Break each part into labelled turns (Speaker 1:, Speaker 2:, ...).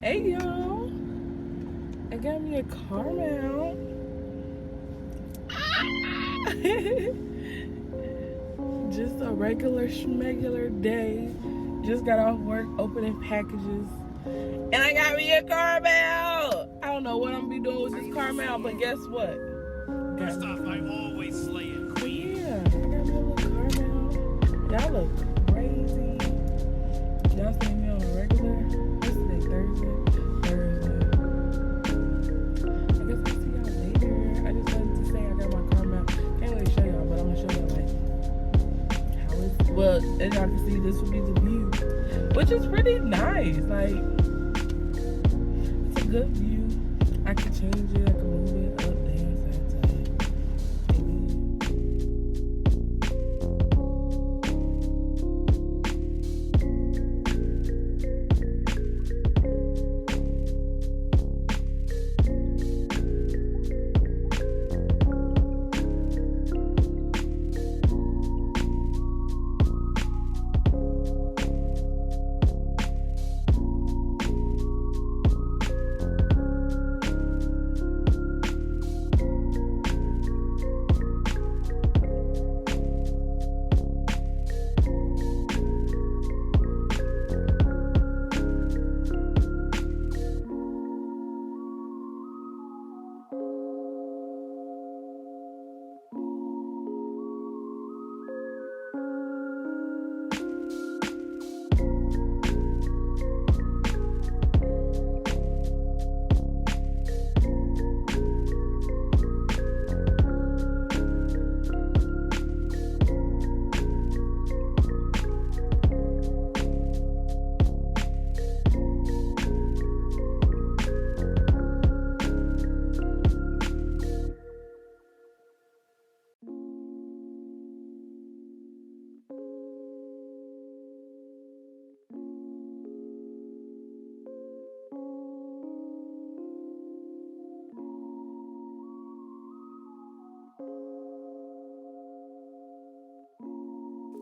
Speaker 1: Hey y'all, I got me a caramel. Just a regular schmegular day. Just got off work opening packages. And I got me a caramel. I don't know what I'm gonna be doing with this caramel, but guess what?
Speaker 2: First off, I always slay it, queen.
Speaker 1: Yeah, I got me a little caramel. Y'all look crazy. Y'all see me on a regular. What's today? Thursday. I guess I'll see y'all later. I just wanted to say I got my caramel. Can't really show y'all, but I'm gonna show y'all like how it's. Well, as y'all can see, this will be the view, which is pretty nice. Like it's a good view. I can change it. I can move it up, down, side to side.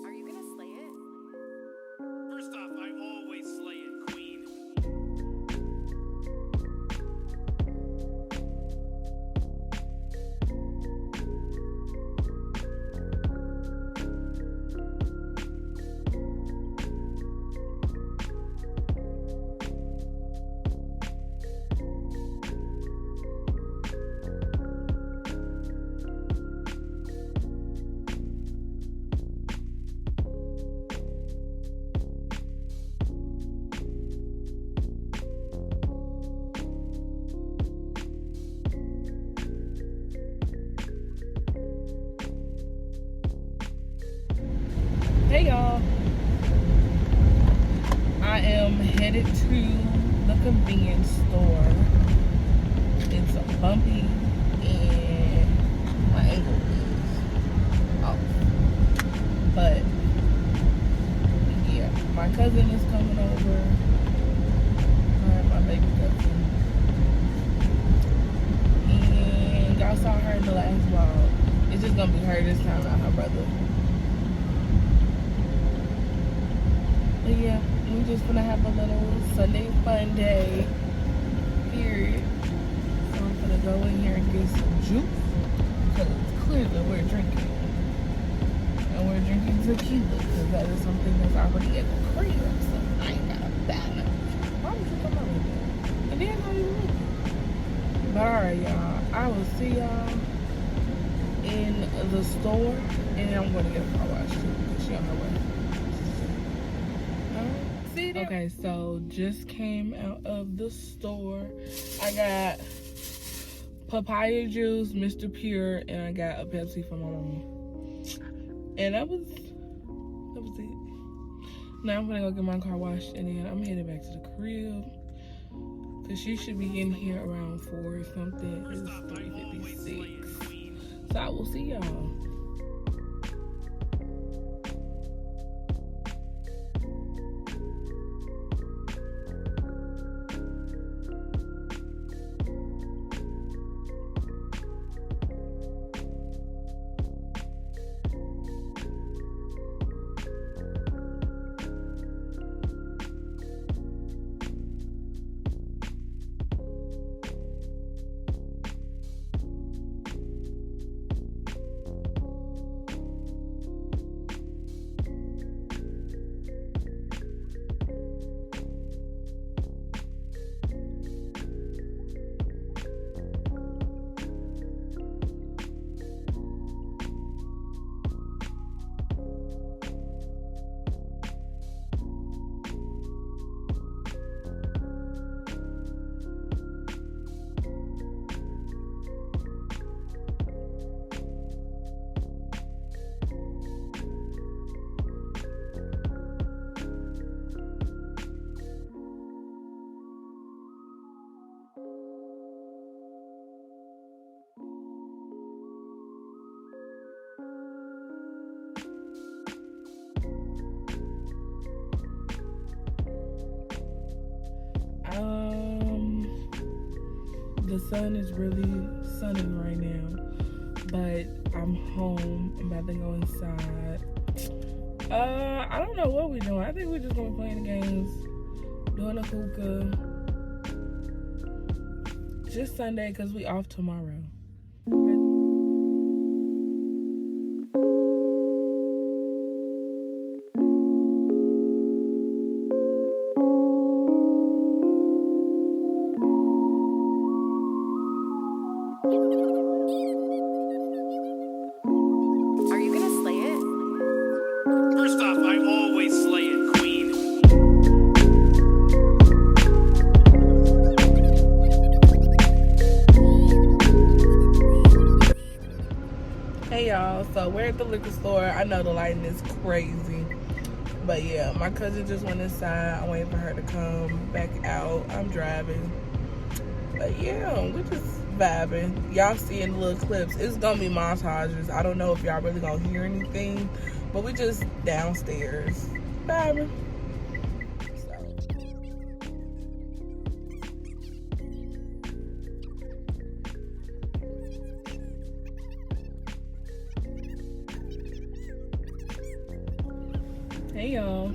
Speaker 3: Are you gonna slay it?
Speaker 2: First off, I always slay it, queen.
Speaker 1: Hey y'all, I am headed to the convenience store. It's bumpy and my ankle is off. But yeah, my cousin is coming over. My baby cousin. And y'all saw her in the last vlog. It's just gonna be her this time, not her brother. But yeah, we're just gonna have a little Sunday fun day. Period. So I'm gonna go in here and get some juice. Because clearly we're drinking. And we're drinking tequila. Because that is something that's already at the crib. So I ain't got a banner. Why would you come over here? And then how you look? But alright, y'all. I will see y'all in the store. And I'm gonna get a car wash too. Because she on her way. Okay, so just came out of the store. I got papaya juice, Mr. Pure, and I got a Pepsi for my mama. And that was it. Now I'm gonna go get my car washed, and then I'm headed back to the crib. Cause she should be in here around 4 or something. It's 3:56. So I will see y'all. sun is really sunning right now. But I'm home. I'm about to go inside. I don't know what we're doing. I think we're just gonna be playing the games, doing a hookah. Just Sunday because we off tomorrow.
Speaker 3: Are you gonna slay it?
Speaker 2: First off, I always slay it, queen.
Speaker 1: Hey y'all, so we're at the liquor store. I know the lighting is crazy, but yeah, my cousin just went inside. I'm waiting for her to come back out. I'm driving, but yeah, we're just vibing. Y'all seeing the little clips. It's gonna be montages. I don't know if y'all really gonna hear anything, but we just downstairs vibing. Hey y'all,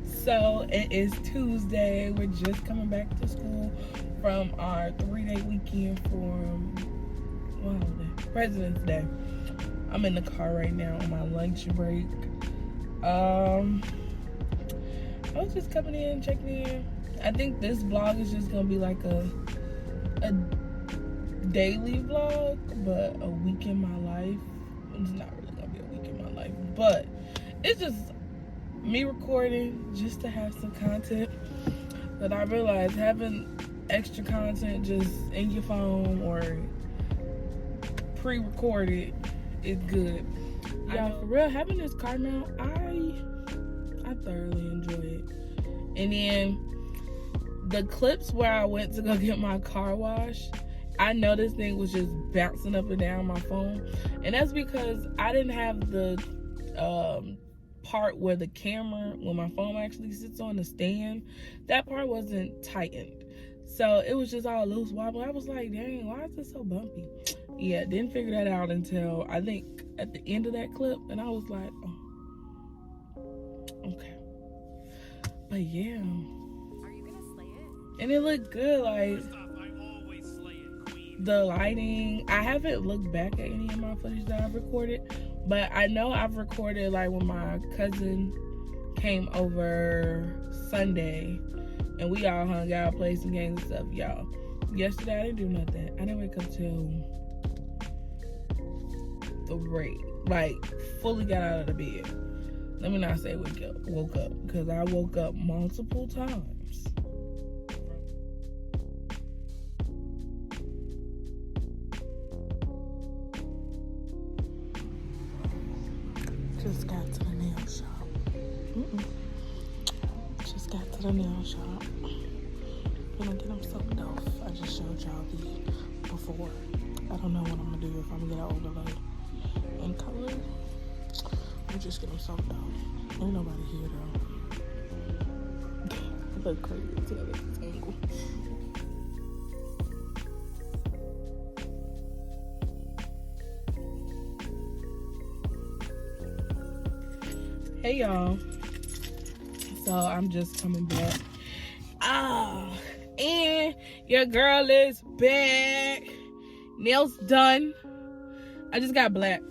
Speaker 1: so it is Tuesday. We're just coming back to school from our 3-day weekend for President's Day. I'm in the car right now on my lunch break. I was just coming in, checking in. I think this vlog is just gonna be like a daily vlog, but a week in my life. It's not really gonna be a week in my life, but it's just me recording just to have some content. But I realized having extra content just in your phone or pre-recorded is good. Y'all, for real, having this car mount, I thoroughly enjoy it. And then the clips where I went to go get my car washed, I know this thing was just bouncing up and down my phone, and that's because I didn't have the part where the camera, when my phone actually sits on the stand, that part wasn't tightened, so it was just all loose wobbly. I was like, dang, why is it so bumpy? Yeah, didn't figure that out until I think at the end of that clip, and I was like, oh, okay. But yeah,
Speaker 3: Are you gonna slay it?
Speaker 1: and it looked good. Like,
Speaker 2: First off, I always slay it, queen.
Speaker 1: the lighting, I haven't looked back at any of my footage that I've recorded, but I know I've recorded like when my cousin came over Sunday and we all hung out, played some games and stuff. Y'all, yesterday I didn't do nothing. I didn't wake up till 3, like fully got out of the bed. Let me not say woke up, because I woke up multiple times. Just got to the nail shop. Just got to the nail shop. Gonna get them soaked off. I just showed y'all the before. I don't know what I'm gonna do, if I'm gonna get an overload in color. I'm just get them soaked off. Ain't nobody here though. I look crazy at this angle. Hey y'all, so I'm just coming back. And your girl is back. Nails done. I just got black,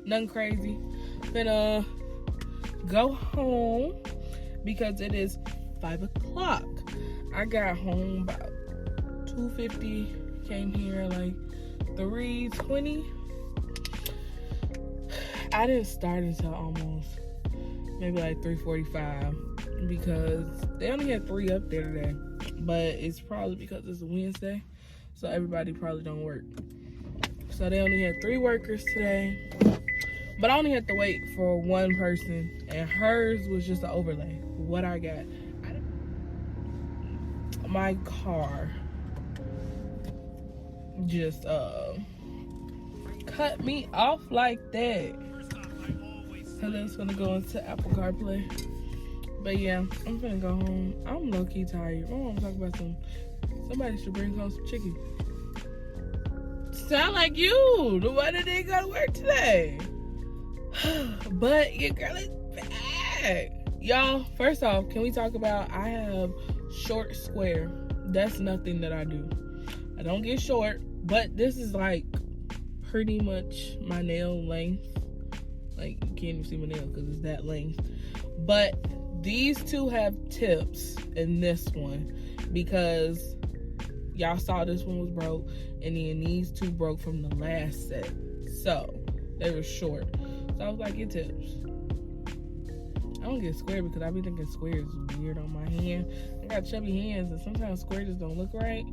Speaker 1: nothing crazy. Gonna go home because it is 5 o'clock. I got home about 2:50, came here like 3:20. I didn't start until almost maybe like 3:45 because they only had 3 up there today, but it's probably because it's a Wednesday, so everybody probably don't work. So they only had 3 workers today, but I only had to wait for one person, and hers was just an overlay. What I got, my car just cut me off like that. So that's gonna go into Apple CarPlay. But yeah, I'm gonna go home. I'm low-key tired. My mom talking about somebody should bring home some chicken. sound like you. The one that didn't go to work today. But your girl is back. Y'all, first off, can we talk about I have short square. That's nothing that I do. I don't get short, but this is like pretty much my nail length. Like, you can't even see my nail because it's that length. But these two have tips in this one because y'all saw this one was broke, and then these two broke from the last set. So they were short. So I was like, get tips. I don't get square because I be thinking square is weird on my hand. I got chubby hands, and sometimes square just don't look right.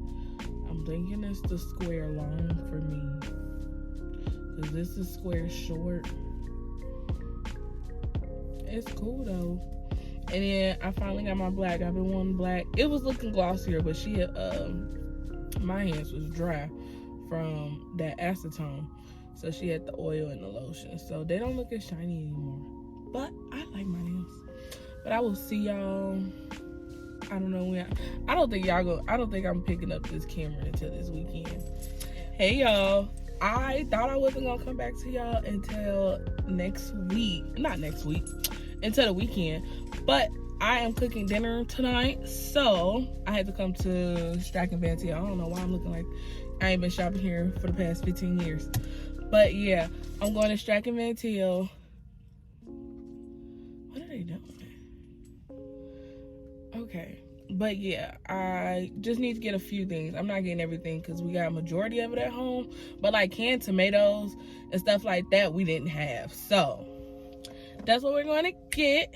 Speaker 1: I'm thinking it's the square long for me. Because this is square short. It's cool though. And then I finally got my black. I've been wanting black. It was looking glossier, but she had, my hands was dry from that acetone. So she had the oil and the lotion. So they don't look as shiny anymore. But I like my nails. But I will see y'all. I don't know when. I don't think I'm picking up this camera until this weekend. Hey y'all. I thought I wasn't gonna come back to y'all until next week. Not next week. Until the weekend. But I am cooking dinner tonight. So I had to come to Strack and Van Til. I don't know why I'm looking like I ain't been shopping here for the past 15 years. But yeah, I'm going to Strack and Van Til. What are they doing? Okay. But yeah, I just need to get a few things. I'm not getting everything because we got a majority of it at home. But like canned tomatoes and stuff like that, we didn't have. So that's what we're going to get.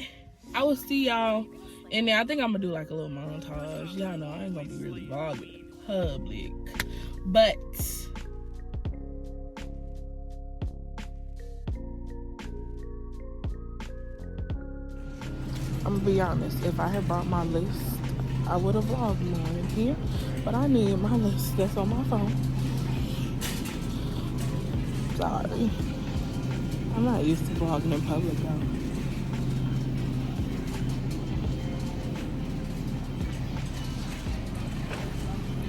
Speaker 1: I will see y'all in there. I think I'm going to do like a little montage. Y'all know I ain't going to be really vlogging in public. But I'm going to be honest. If I had brought my list, I would have vlogged more in here, but I need my list that's on my phone. Sorry. I'm not used to vlogging in public though.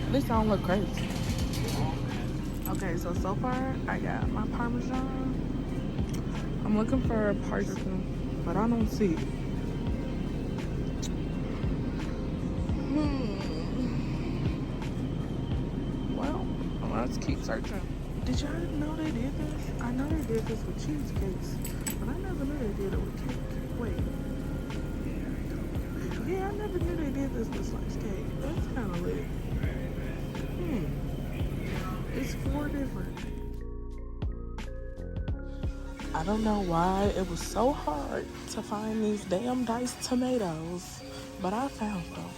Speaker 1: At least I don't look crazy. Okay, so far I got my Parmesan. I'm looking for a parsley, but I don't see it. Well, let's keep searching. Did y'all know they did this? I know they did this with cheesecakes, but I never knew they did it with cake. Wait. Yeah, I never knew they did this with sliced cake. That's kind of lit. It's 4 different. I don't know why it was so hard to find these damn diced tomatoes, but I found them.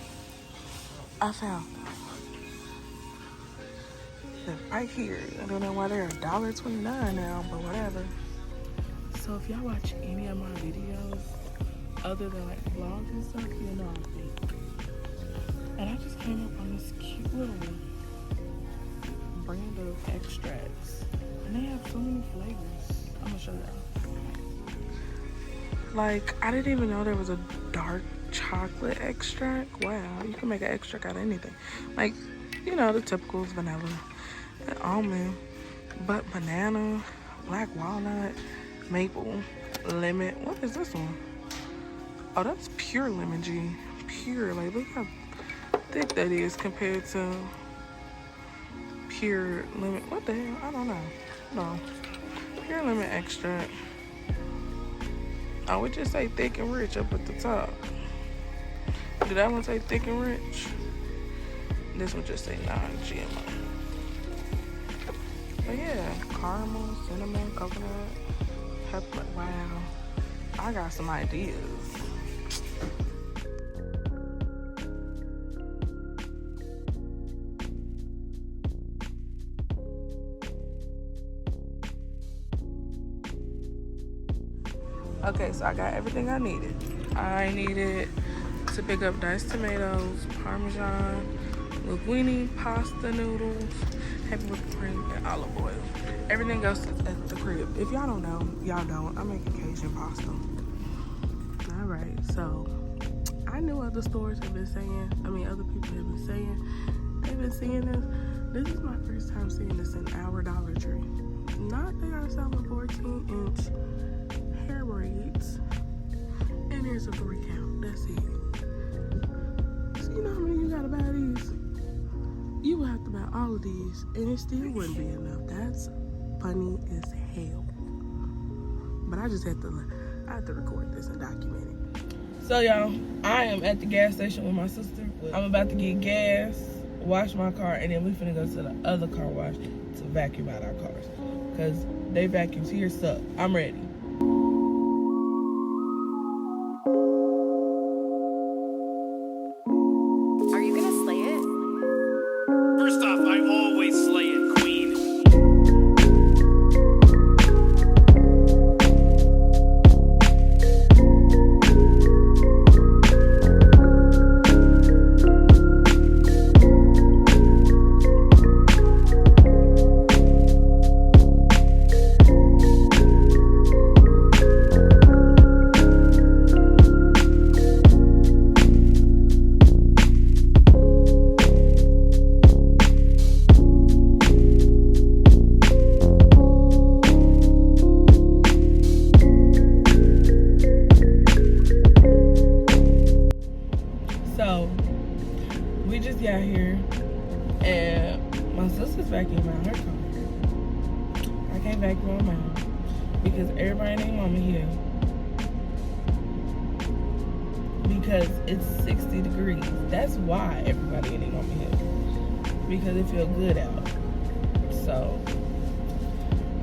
Speaker 1: They're right here. I don't know why they're $1.29 now, but whatever. So if y'all watch any of my videos other than like vlogs and stuff, you know I'm fake. And I just came up on this cute little brand of extracts, and they have so many flavors. I'm gonna show y'all. Like, I didn't even know there was a dark chocolate extract. Wow, you can make an extract out of anything. Like, you know, the typicals, vanilla and almond, but banana, black walnut, maple, lemon. What is this one? Oh, that's pure lemon G. Pure. Like, look how thick that is compared to pure lemon. What the hell? I don't know. No. Pure lemon extract. I would just say thick and rich up at the top. Did that one say thick and rich? This one just say non-GMO. But yeah, caramel, cinnamon, coconut, pepper. Wow. I got some ideas. Okay, so I got everything I needed. I needed to pick up diced tomatoes, Parmesan, linguine, pasta noodles, heavy whipped cream, and olive oil. Everything else is at the crib. If y'all don't know, y'all don't. I make Cajun pasta. All right, so I knew other stores have been saying, other people have been saying, they've been seeing this. This is my first time seeing this in our Dollar selling 14-inch hair braids. And here's a 3 count. That's it. So you know how many you gotta buy these? You would have to buy all of these, and it still wouldn't be enough. That's funny as hell. But I just had to record this and document it. So y'all, I am at the gas station with my sister. I'm about to get gas, wash my car, and then we finna go to the other car wash to vacuum out our cars. Cause they vacuums here suck. I'm ready.
Speaker 3: Are you gonna slay it?
Speaker 2: First off, I always slay it, queen.
Speaker 1: So we just got here, and my sister's vacuuming out her car. I can't vacuum on mine because everybody named Mama here. Because it's 60 degrees. That's why everybody ain't Mama here. Because it feels good out. So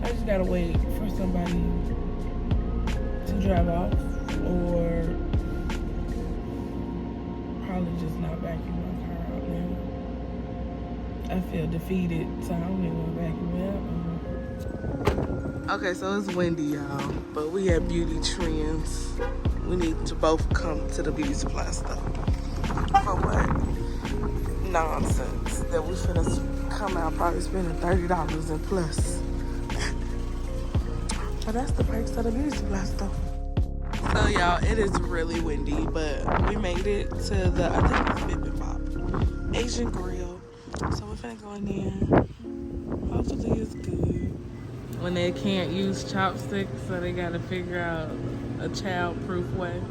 Speaker 1: I just gotta wait for somebody to drive off, or probably just not vacuum my car out now. I feel defeated, so I don't even want to vacuum it out. Okay, so it's windy, y'all, but we at Beauty Trends. We need to both come to the beauty supply store. For what? Nonsense. That we finna come out probably spending $30 and plus. But that's the price of the beauty supply store. So y'all, it is really windy, but we made it to the, I think it's Bip and Bop Asian Grill. So we're finna go in there. Hopefully it's good. When they can't use chopsticks, so they gotta figure out a child-proof way.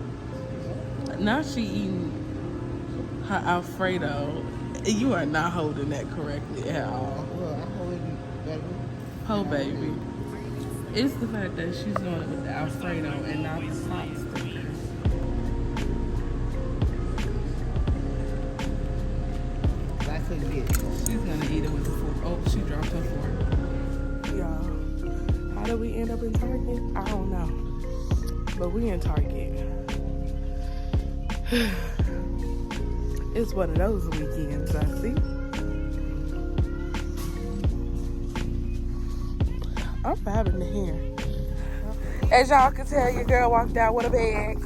Speaker 1: Now she eating her Alfredo. You are not holding that correctly at all.
Speaker 4: Well, I'm holding baby.
Speaker 1: Oh, baby. It's the fact that she's doing it with the Alfredo and not the chopsticks.
Speaker 4: I couldn't get it.
Speaker 1: She's gonna eat it with the fork. Oh, she dropped her fork. Y'all, how did we end up in Target? I don't know. But we in Target. It's one of those weekends, I see. I'm vibing in here. As y'all can tell, your girl walked out with a bag.